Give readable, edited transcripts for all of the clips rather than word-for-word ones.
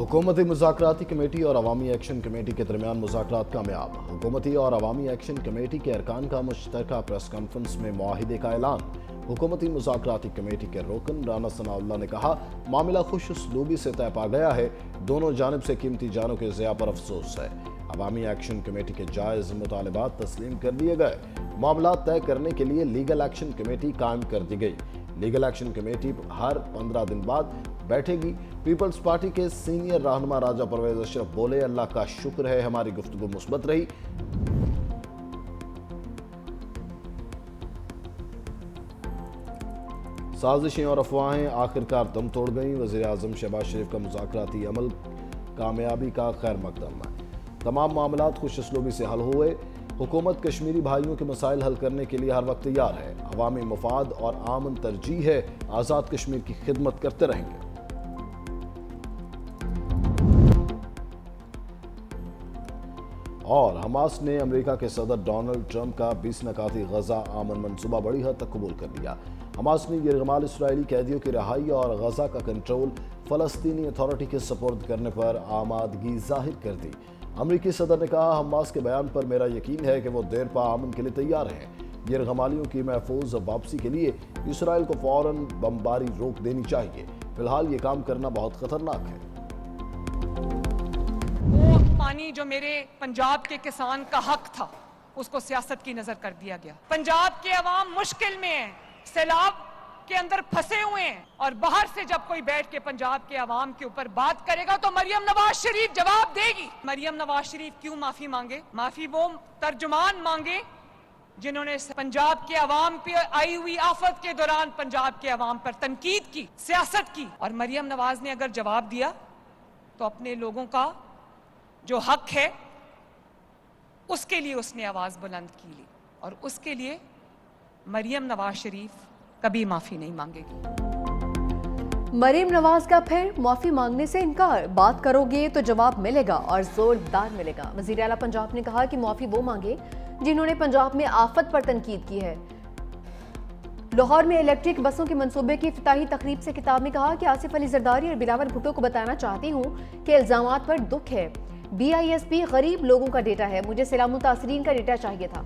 हुकूमती मुज़ाकराती कमेटी और अवामी action committee के दरमियान मुज़ाकरात कामयाब। हुकूमती और अवामी एक्शन कमेटी के अरकान का मुश्तरका प्रेस कॉन्फ्रेंस में मुआहिदे का ऐलान। हुकूमती मुज़ाकराती कमेटी के रुकन राना सनाउल्लाह ने कहा, मामला खुश उसलूबी से तय पा गया है, दोनों जानिब से कीमती जानों के ज़िया पर अफसोस है। अवामी एक्शन कमेटी के जायज़ मुतालबात तस्लीम कर दिए गए। मामला तय करने के लिए लीगल एक्शन कमेटी कायम कर दी गई। लीगल एक्शन कमेटी हर 15 दिन बाद बैठेगी। पीपल्स पार्टी के सीनियर रहनुमा राजा परवेज अशरफ बोले, अल्लाह का शुक्र है हमारी गुफ्तगू मुस्बत रही। साजिशें और अफवाहें आखिरकार दम तोड़ गईं। वज़ीर आज़म शहबाज शरीफ का मुज़ाकराती अमल कामयाबी का खैर मकदम है। तमाम मामलात खुश उसलूबी से हल हुए। हुकूमत कश्मीरी भाइयों के मसाइल हल करने के लिए हर वक्त तैयार है। अवामी मफाद और आमन तरजीह है। आज़ाद कश्मीर की खिदमत करते रहेंगे। और हमास ने अमेरिका के सदर डोनाल्ड ट्रंप का 20 नकाती गजा आमन मंसूबा बड़ी हद तक कबूल कर लिया। हमास ने यरगमाल इसराइली कैदियों की रिहाई और गजा का कंट्रोल फलस्तीनी अथॉरिटी के सपोर्ट करने पर आमादगी जाहिर कर दी। अमरीकी सदर ने कहा, हमास के बयान पर मेरा यकीन है कि वो देर पा अमन के लिए तैयार हैं। यरगमालियों की महफूज वापसी के लिए इसराइल को फौरन बमबारी रोक देनी चाहिए। फिलहाल ये काम करना बहुत खतरनाक है। वो पानी जो मेरे पंजाब के किसान का हक था, उसको सियासत की नजर कर दिया गया। पंजाब के अवाम मुश्किल में है, सैलाब के अंदर फंसे हुए हैं, और बाहर से जब कोई बैठ के पंजाब के अवाम के ऊपर बात करेगा तो मरियम नवाज शरीफ जवाब देगी। मरियम नवाज शरीफ क्यों माफी मांगे? माफी वो तर्जुमान मांगे जिन्होंने पंजाब के अवाम पे आई हुई आफत के दौरान पंजाब के अवाम पर तनकीद की, सियासत की। और मरियम नवाज ने अगर जवाब दिया तो अपने लोगों का जो हक है उसके लिए उसने आवाज बुलंद की ली, और उसके लिए मरियम नवाज शरीफ कभी माफी नहीं मांगेगी। मरियम नवाज का फिर माफी मांगने से इनकार। बात करोगे तो जवाब मिलेगा और जोरदार मिलेगा। वजीर आला पंजाब ने कहा कि माफी वो मांगे जिन्होंने पंजाब में आफत पर तनकीद की है। लाहौर में इलेक्ट्रिक बसों के मंसूबे की इफ्तिताही तकरीब से खिताब में कहा कि आसिफ अली जरदारी और बिलावल भुट्टो को बताना चाहती हूँ कि इल्जामात पर दुख है। BISP गरीब लोगों का डेटा है, मुझे सैलाब मुतासरीन का डेटा चाहिए था।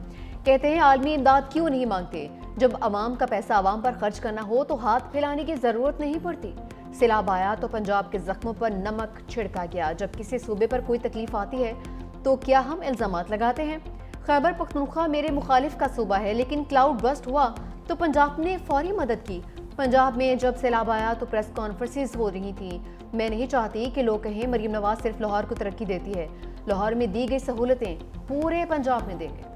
कहते हैं आलमी इमदाद क्यों नहीं मांगते? जब अवाम का पैसा अवाम पर खर्च करना हो तो हाथ फैलाने की जरूरत नहीं पड़ती। सैलाब आया तो पंजाब के जख्मों पर नमक छिड़का गया। जब किसी सूबे पर कोई तकलीफ आती है तो क्या हम इल्जामात लगाते हैं? खैबर पख्तूनख्वा मेरे मुखालिफ का सूबा है, लेकिन क्लाउड बस्ट हुआ तो पंजाब ने फौरी मदद की। पंजाब में जब सैलाब आया तो प्रेस कॉन्फ्रेंसेस हो रही थी। मैं नहीं चाहती कि लोग कहें मरियम नवाज सिर्फ लाहौर को तरक्की देती है। लाहौर में दी गई सहूलतें पूरे पंजाब में देंगे।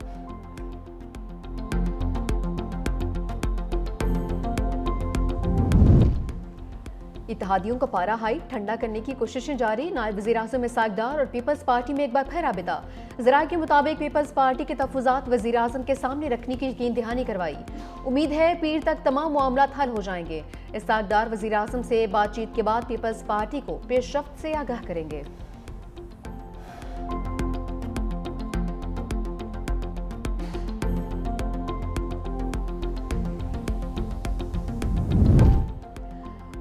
इत्तेहादियों का पारा हाई, ठंडा करने की कोशिशें जारी। नायब वज़ीर आज़म इसहाक डार और पीपल्स पार्टी में एक बार फिर राबिता। ज़राए के मुताबिक पीपल्स पार्टी के तहफ़्फ़ुज़ात वज़ीर आज़म के सामने रखने की यकीन दहानी करवाई। उम्मीद है पीर तक तमाम मामलात हल हो जाएंगे। इसहाक डार वज़ीर आज़म से बातचीत के बाद पीपल्स पार्टी को पेशरफ्त से आगाह करेंगे।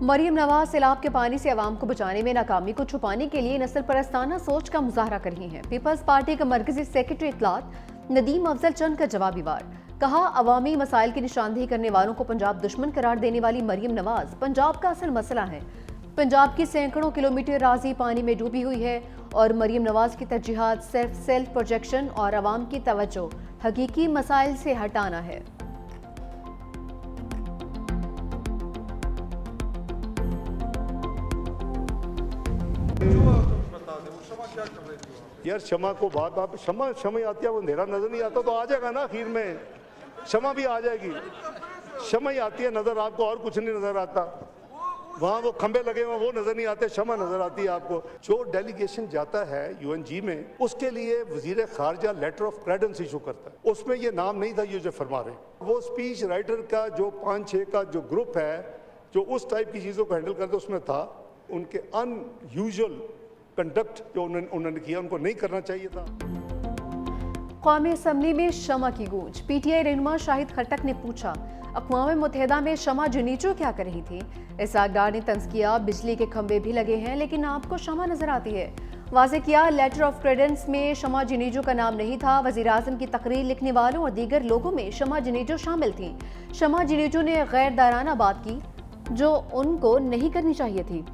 मरियम नवाज सैलाब के पानी से अवाम को बचाने में नाकामी को छुपाने के लिए नस्ल परस्ताना सोच का मुजाहरा कर रही हैं। पीपल्स पार्टी का मरकजी सेक्रेटरी इत्तलात नदीम अफजल चंद का जवाबी वार। कहा, अवामी मसाइल की निशानदेही करने वालों को पंजाब दुश्मन करार देने वाली मरियम नवाज पंजाब का असल मसला है। पंजाब की सैकड़ों किलोमीटर राजी पानी में डूबी हुई है और मरियम नवाज की तरजीहात सिर्फ सेल्फ प्रोजेक्शन और अवाम की तवज्जो हकीकी मसाइल से हटाना है। यार शमा को बात आप शमा आती है, वो अंधेरा नजर नहीं आता तो आ जाएगा ना, आखिर में शमा भी आ जाएगी। शमा ही आती है नजर आपको, और कुछ नहीं नजर आता। वहाँ वो खंबे लगे हुए वो नजर नहीं आते, शमा नजर आती है आपको। जो डेलीगेशन जाता है UNG में, उसके लिए वजीर खारजा लेटर ऑफ क्रेडेंस इशू करता है। उसमें ये नाम नहीं था ये जो फरमा रहे। वो स्पीच राइटर का जो 5-6 का जो ग्रुप है जो उस टाइप की चीज़ों को हैंडल करते उसमें था। उनके अनयूजुअल कंडक्ट जो उन्होंने किया उनको नहीं करना चाहिए था। कौमी असम्बली में शमा की गूंज। PTI रहनुमा शाहिद खट्टक ने पूछा, अक़वाम मुत्तहिदा में शमा जुनीचो क्या कर रही थी? इसहाक़ ने तंज़ किया, बिजली के खंभे भी लगे हैं लेकिन आपको शमा नजर आती है। वाज़े किया, लेटर ऑफ क्रेडेंस में शमा जुनीचो का नाम नहीं था। वज़ीर-ए-आज़म की तकरीर लिखने वालों और दीगर लोगों में शमा जुनीचो शामिल थी। शमा जुनीचो ने गैर दायराना बात की जो उनको नहीं करनी चाहिए थी।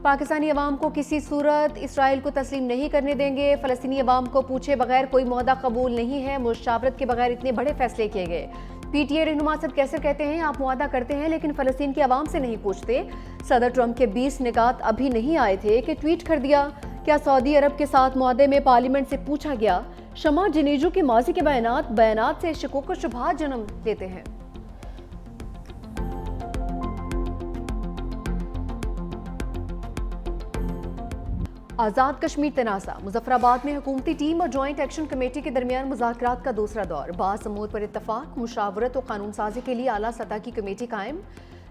पाकिस्तानी अवाम को किसी सूरत इसराइल को तस्लीम नहीं करने देंगे। फ़लस्तीनी अवाम को पूछे बगैर कोई मुआहदा कबूल नहीं है। मुशावरत के बगैर इतने बड़े फैसले किए गए। पीटीए रहनुमा सब कैसे कहते हैं आप मुआहदा करते हैं लेकिन फ़लस्तीन की अवाम से नहीं पूछते। सदर ट्रंप के 20 निकात अभी नहीं आए थे कि ट्वीट कर दिया। क्या सऊदी अरब के साथ मुआहदे में पार्लियामेंट से पूछा गया? शमा जुनीचो के माजी के बयानात से शकों को शुबहात जन्म देते हैं। आज़ाद कश्मीर तनाज़ा। मुजफ्फराबाद में हुकूमती टीम और जॉइंट एक्शन कमेटी के दरमियान मुज़ाकरात का दूसरा दौर। बाज़ अमूर पर इत्तफाक, मुशावरत और कानून साजी के लिए आला सतह की कमेटी कायम।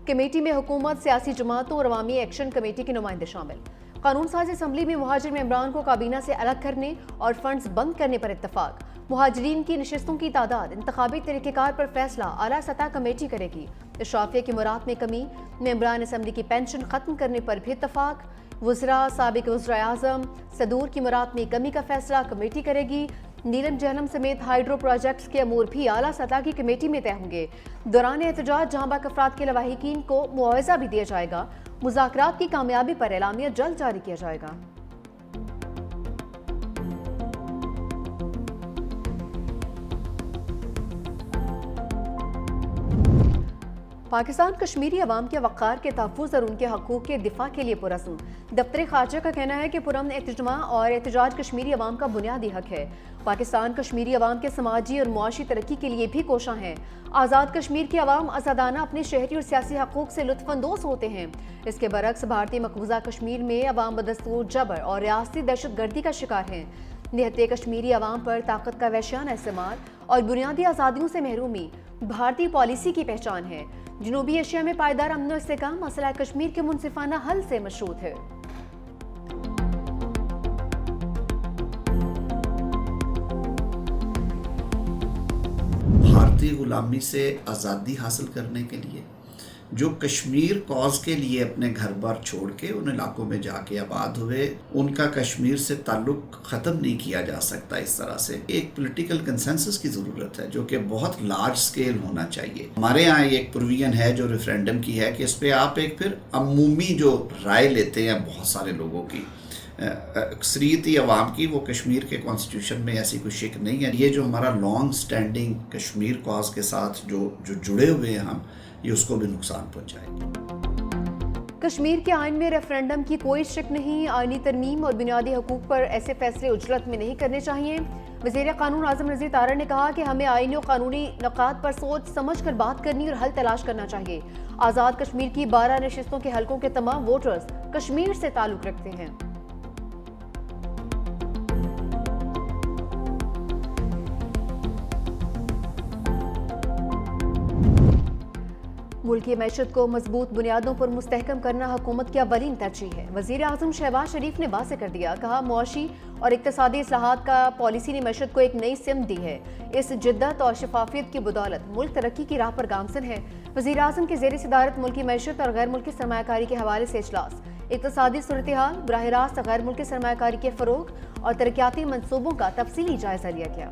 कमेटी में हुकूमत, सियासी जमातों और अवामी एक्शन कमेटी के नुमाइंदे शामिल। कानून साज असम्बली में मुहाजिर मेंबरान को काबीना से अलग करने और फंड्स बंद करने पर इत्तफाक। मुहाजिरीन की नशिस्तों की तादाद, इंतखाबी तरीक़ेकार पर फैसला आला सतह कमेटी करेगी। इशराफिया की मुराद में कमी, मेंबरान असम्बली की पेंशन खत्म करने पर भी इत्तफाक। वज़रा, साबिक वज़ीर-ए-आज़म सदूर की मुराद में कमी का फैसला कमेटी करेगी। नीलम जहलम समेत हाइड्रो प्रोजेक्ट्स के अमूर भी आला सतह की कमेटी में तय होंगे। दौरान एहतजाज जहां बाक अफराद के लवाहिकीन को मुआवजा भी दिया जाएगा। मुज़ाकरात की कामयाबी पर एलामिया जल्द जारी किया जाएगा। पाकिस्तान कश्मीरी अवाम के वक़ार के तहफ़्फ़ुज़ और उनके हकूक़ के दिफा के लिए पुरज़्म। दफ्तर ख़ारजा का कहना है कि पुरअमन एहतजाज और एहतजाज कश्मीरी अवाम का बुनियादी हक है। पाकिस्तान कश्मीरी अवाम के समाजी और मुआशी तरक्की के लिए भी कोशां है। आज़ाद कश्मीर के अवाम आज़ादाना अपने शहरी और सियासी हकूक़ से लुत्फ़अंदोज़ होते हैं। इसके बरक्स भारतीय मकबूजा कश्मीर में अवाम बदस्तूर जबर और रियासती दहशतगर्दी का शिकार हैं। निहत्ते कश्मीरी अवाम पर ताकत का वहशियाना इस्तेमाल और बुनियादी आज़ादियों से महरूमी भारतीय पॉलिसी की पहचान है। जनूबी एशिया में पायदार अमन और इस्तेहकाम मसला कश्मीर के मुनसिफाना हल से मशरूत है। भारतीय गुलामी से आज़ादी हासिल करने के लिए जो कश्मीर कॉज के लिए अपने घर बार छोड़ के उन इलाकों में जाके आबाद हुए, उनका कश्मीर से ताल्लुक ख़त्म नहीं किया जा सकता। इस तरह से एक पॉलिटिकल कंसेंसस की ज़रूरत है जो कि बहुत लार्ज स्केल होना चाहिए। हमारे यहाँ एक प्रोविजन है जो रेफरेंडम की है कि इस पर आप एक फिर अमूमी जो राय लेते हैं बहुत सारे लोगों की, अक्सरियती अवाम की, वो कश्मीर के कॉन्स्टिट्यूशन में ऐसी कोई शिक नहीं है। ये जो हमारा लॉन्ग स्टैंडिंग कश्मीर कॉज के साथ जो जुड़े हुए हैं हम, ये उसको भी नुकसान पहुंचाएंगे। कश्मीर के आइन में रेफरेंडम की कोई शक नहीं। आइनी तरमीम और बुनियादी हकूक पर ऐसे फैसले उजलत में नहीं करने चाहिए। वज़ीर कानून आज़म नज़ीर तारा ने कहा कि हमें आइनी और कानूनी नुकात पर सोच समझ कर बात करनी और हल तलाश करना चाहिए। आज़ाद कश्मीर की 12 नशिस्तों के हलकों के तमाम वोटर्स कश्मीर से ताल्लुक़ रखते हैं। मुल्की मैशत को मजबूत बुनियादों पर मुस्तहकम करना हुकूमत की अव्वलीन तरजीह है। वज़ीर-ए-आज़म शहबाज शरीफ ने वाज़ेह कर दिया, कहा मुआशी और इक़्तिसादी इस्लाहात का पॉलिसी ने मैशत को एक नई सिमत दी है। इस जिद्दत और शफाफियत की बदौलत मुल्क तरक्की की राह पर गामज़न है। वज़ीर-ए-आज़म की ज़ेर सदारत मुल्की मैशत और गैर मुल्की सरमायाकारी के हवाले से इजलास, इक़्तिसादी सूरत-ए-हाल, बराह रास्त गैर मुल्की सरमायाकारी के फ़रोग़ और तरक्याती मंसूबों का तफसीली जायज़ा लिया गया।